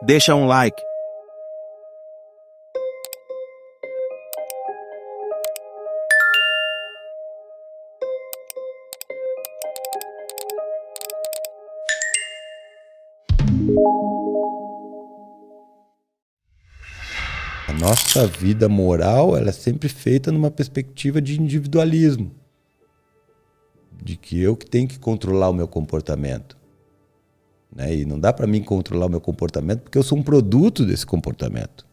deixa um like. A nossa vida moral, ela é sempre feita numa perspectiva de individualismo. De que eu que tenho que controlar o meu comportamento. Né? E não dá para mim controlar o meu comportamento porque eu sou um produto desse comportamento.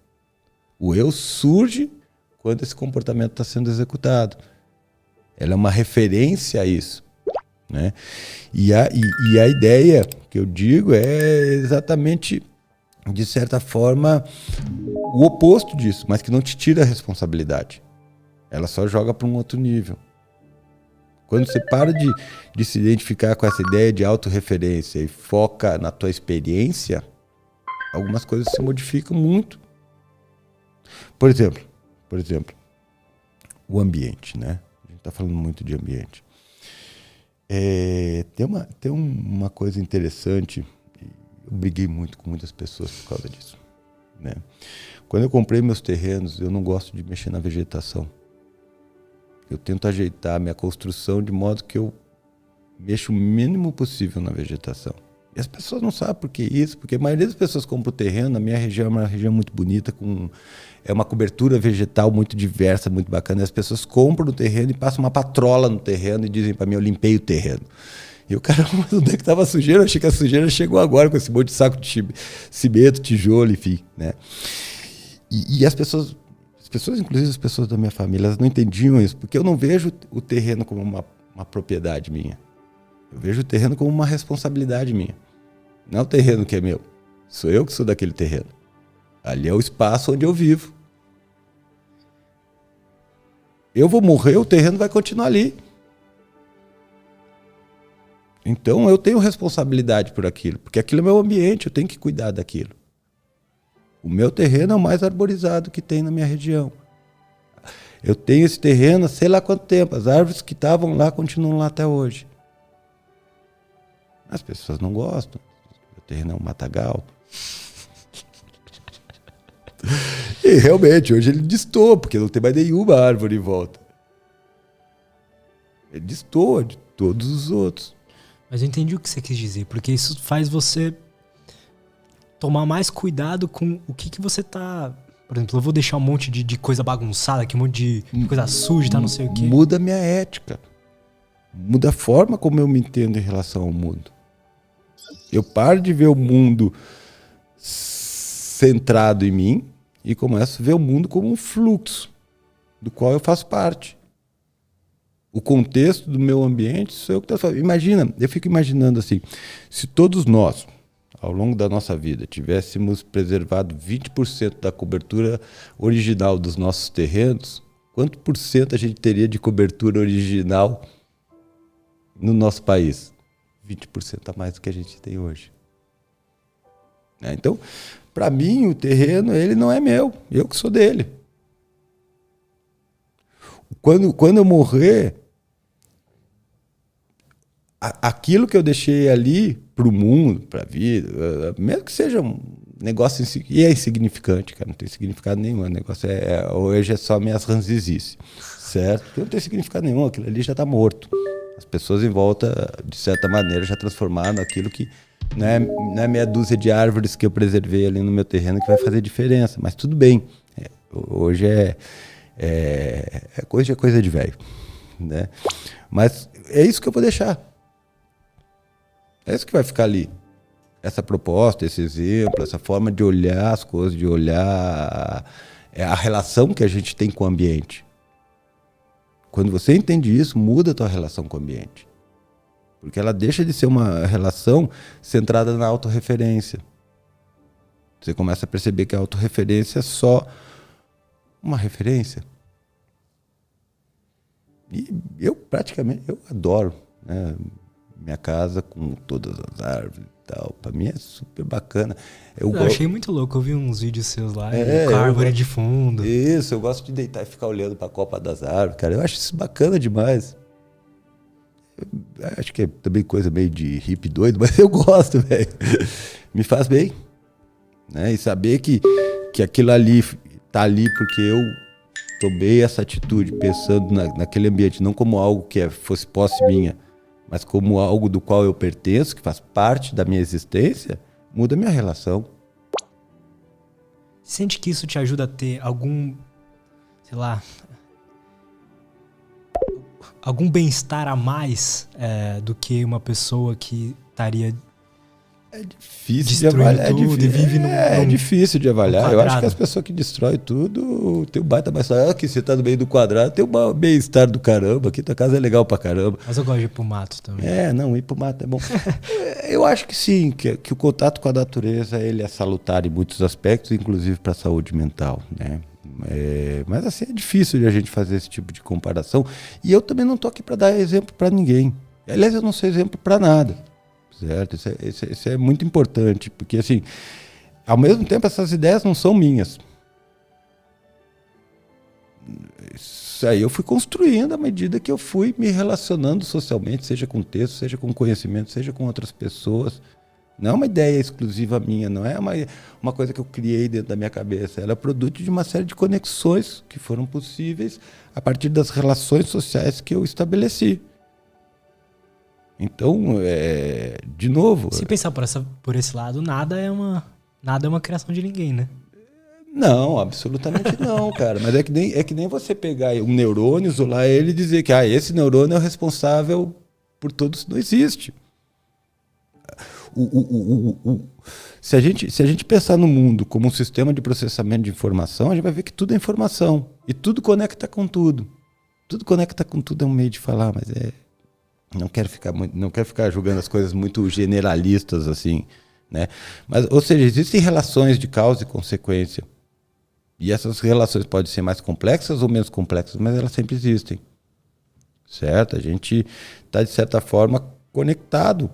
O eu surge quando esse comportamento está sendo executado. Ela é uma referência a isso. Né? E a ideia que eu digo é exatamente, de certa forma, o oposto disso, mas que não te tira a responsabilidade. Ela só joga para um outro nível. Quando você para de se identificar com essa ideia de autorreferência e foca na tua experiência, algumas coisas se modificam muito. Por exemplo, o ambiente, né? A gente está falando muito de ambiente. Tem uma coisa interessante, eu briguei muito com muitas pessoas por causa disso. Né? Quando eu comprei meus terrenos, eu não gosto de mexer na vegetação. Eu tento ajeitar a minha construção de modo que eu mexo o mínimo possível na vegetação. E as pessoas não sabem por que isso, porque a maioria das pessoas compra o terreno, na minha região é uma região muito bonita, é uma cobertura vegetal muito diversa, muito bacana. E as pessoas compram o terreno e passam uma patrola no terreno e dizem para mim, eu limpei o terreno. E o cara, mas onde é que estava a sujeira? Eu achei que a sujeira chegou agora com esse monte de saco de cimento, tijolo, enfim. Né? E as pessoas, inclusive as pessoas da minha família, elas não entendiam isso, porque eu não vejo o terreno como uma propriedade minha. Eu vejo o terreno como uma responsabilidade minha. Não é o terreno que é meu. Sou eu que sou daquele terreno. Ali é o espaço onde eu vivo. Eu vou morrer, o terreno vai continuar ali. Então eu tenho responsabilidade por aquilo, porque aquilo é meu ambiente, eu tenho que cuidar daquilo. O meu terreno é o mais arborizado que tem na minha região. Eu tenho esse terreno há sei lá quanto tempo. As árvores que estavam lá continuam lá até hoje. As pessoas não gostam. O terreno é um matagal. E realmente, hoje ele destoa, porque não tem mais nenhuma árvore em volta. Ele destoa de todos os outros. Mas eu entendi o que você quis dizer, porque isso faz você tomar mais cuidado com o que você tá... Por exemplo, eu vou deixar um monte de coisa bagunçada aqui, um monte de coisa suja, tá, não sei o quê. Muda a minha ética. Muda a forma como eu me entendo em relação ao mundo. Eu paro de ver o mundo centrado em mim e começo a ver o mundo como um fluxo do qual eu faço parte. O contexto do meu ambiente sou eu que estou fazendo. Imagina, eu fico imaginando assim, se todos nós, ao longo da nossa vida, tivéssemos preservado 20% da cobertura original dos nossos terrenos, quanto por cento a gente teria de cobertura original no nosso país? 20% a mais do que a gente tem hoje. Então, para mim, o terreno ele não é meu, eu que sou dele. Quando eu morrer, aquilo que eu deixei ali para o mundo, para a vida, mesmo que seja um negócio e é insignificante, cara, não tem significado nenhum. O negócio hoje é só minhas ranzizices, certo? Porque não tem significado nenhum, aquilo ali já está morto. As pessoas em volta, de certa maneira, já transformaram aquilo que não é meia dúzia de árvores que eu preservei ali no meu terreno que vai fazer diferença, mas tudo bem. Hoje coisa de velho, né? Mas é isso que eu vou deixar. É isso que vai ficar ali. Essa proposta, esse exemplo, essa forma de olhar as coisas, de olhar a relação que a gente tem com o ambiente. Quando você entende isso, muda a tua relação com o ambiente. Porque ela deixa de ser uma relação centrada na autorreferência. Você começa a perceber que a autorreferência é só uma referência. E eu adoro, né? Minha casa com todas as árvores e tal. Pra mim é super bacana. Eu achei muito louco, eu vi uns vídeos seus lá, com a árvore de fundo. Isso, eu gosto de deitar e ficar olhando pra copa das árvores, cara. Eu acho isso bacana demais. Acho que é também coisa meio de hippie doido, mas eu gosto, velho. Me faz bem. né? E saber que aquilo ali tá ali porque eu tomei essa atitude pensando naquele ambiente, não como algo que fosse posse minha, mas como algo do qual eu pertenço, que faz parte da minha existência, muda a minha relação. Sente que isso te ajuda a ter algum, sei lá, algum bem-estar a mais do que uma pessoa que estaria Difícil de destruindo avaliar. tudo e vive É difícil de avaliar. Eu acho que quadrado. as pessoas que destroem tudo tem um baita bem-estar. Aqui você tá no meio do quadrado, tem um bem-estar do caramba. Aqui tua casa é legal pra caramba. Mas eu gosto de ir pro mato também. Não, ir pro mato é bom. Eu acho que sim, que o contato com a natureza ele é salutar em muitos aspectos, inclusive para a saúde mental, né? Mas assim, é difícil de a gente fazer esse tipo de comparação. E eu também não tô aqui para dar exemplo para ninguém. Aliás, eu não sou exemplo para nada. Certo? Isso é muito importante, porque assim, ao mesmo tempo essas ideias não são minhas. Isso aí eu fui construindo à medida que eu fui me relacionando socialmente, seja com texto, seja com conhecimento, seja com outras pessoas. Não é uma ideia exclusiva minha, não é uma coisa que eu criei dentro da minha cabeça. Ela é produto de uma série de conexões que foram possíveis a partir das relações sociais que eu estabeleci. Então, de novo... Se pensar por esse lado, nada é uma criação de ninguém, né? Não, absolutamente não, cara. Mas é que nem você pegar um neurônio, isolar ele e dizer que esse neurônio é o responsável por tudo isso. Não existe. Se a gente pensar no mundo como um sistema de processamento de informação, a gente vai ver que tudo é informação. E tudo conecta com tudo. Tudo conecta com tudo é um meio de falar, mas não quero ficar julgando as coisas muito generalistas assim, né? Mas, ou seja, existem relações de causa e consequência. E essas relações podem ser mais complexas ou menos complexas, mas elas sempre existem. Certo? A gente está, de certa forma, conectado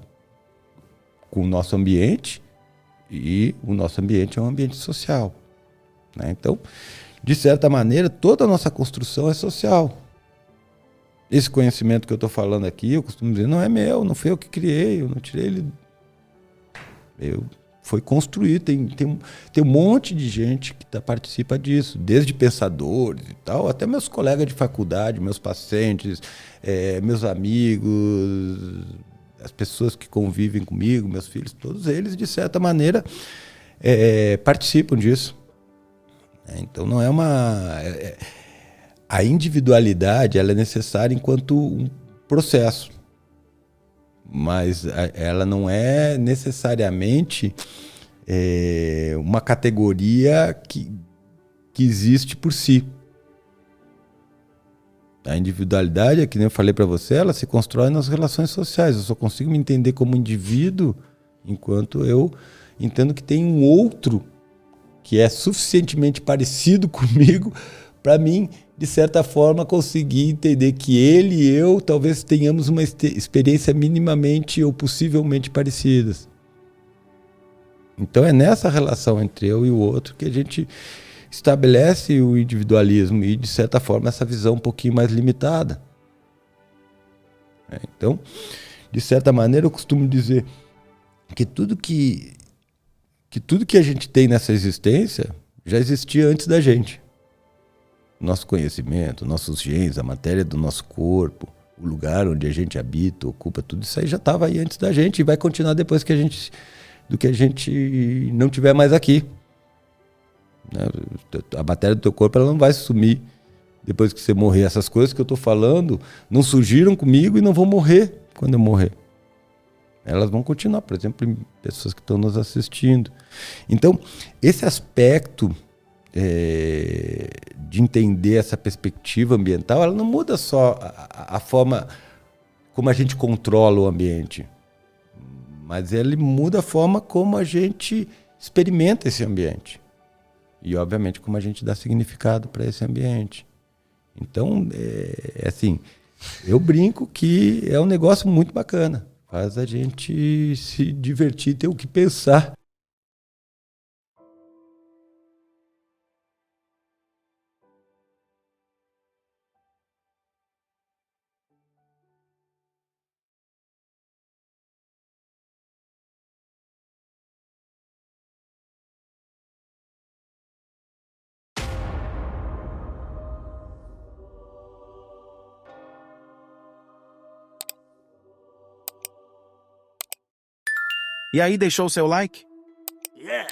com o nosso ambiente e o nosso ambiente é um ambiente social, né? Então, de certa maneira, toda a nossa construção é social. Esse conhecimento que eu estou falando aqui, eu costumo dizer, não é meu, não fui eu que criei, eu não tirei ele. Foi construído, tem um monte de gente que participa disso, desde pensadores e tal, até meus colegas de faculdade, meus pacientes, meus amigos, as pessoas que convivem comigo, meus filhos, todos eles, de certa maneira, participam disso. Então não é a individualidade ela é necessária enquanto um processo, mas ela não é necessariamente uma categoria que existe por si. A individualidade, que nem eu falei para você, ela se constrói nas relações sociais. Eu só consigo me entender como indivíduo enquanto eu entendo que tem um outro que é suficientemente parecido comigo para mim, de certa forma, conseguir entender que ele e eu talvez tenhamos uma experiência minimamente ou possivelmente parecidas. Então é nessa relação entre eu e o outro que a gente estabelece o individualismo e, de certa forma, essa visão um pouquinho mais limitada. Então, de certa maneira, eu costumo dizer que tudo que a gente tem nessa existência já existia antes da gente. Nosso conhecimento, nossos genes, a matéria do nosso corpo, o lugar onde a gente habita, ocupa, tudo isso aí já estava aí antes da gente e vai continuar depois que a gente não tiver mais aqui. A matéria do teu corpo ela não vai sumir depois que você morrer. Essas coisas que eu estou falando não surgiram comigo e não vão morrer quando eu morrer. Elas vão continuar, por exemplo, em pessoas que estão nos assistindo. Então, esse aspecto de entender essa perspectiva ambiental, ela não muda só a forma como a gente controla o ambiente, mas ele muda a forma como a gente experimenta esse ambiente. E, obviamente, como a gente dá significado para esse ambiente. Então, assim, eu brinco que é um negócio muito bacana. Faz a gente se divertir, ter o que pensar. E aí, deixou o seu like? Yeah.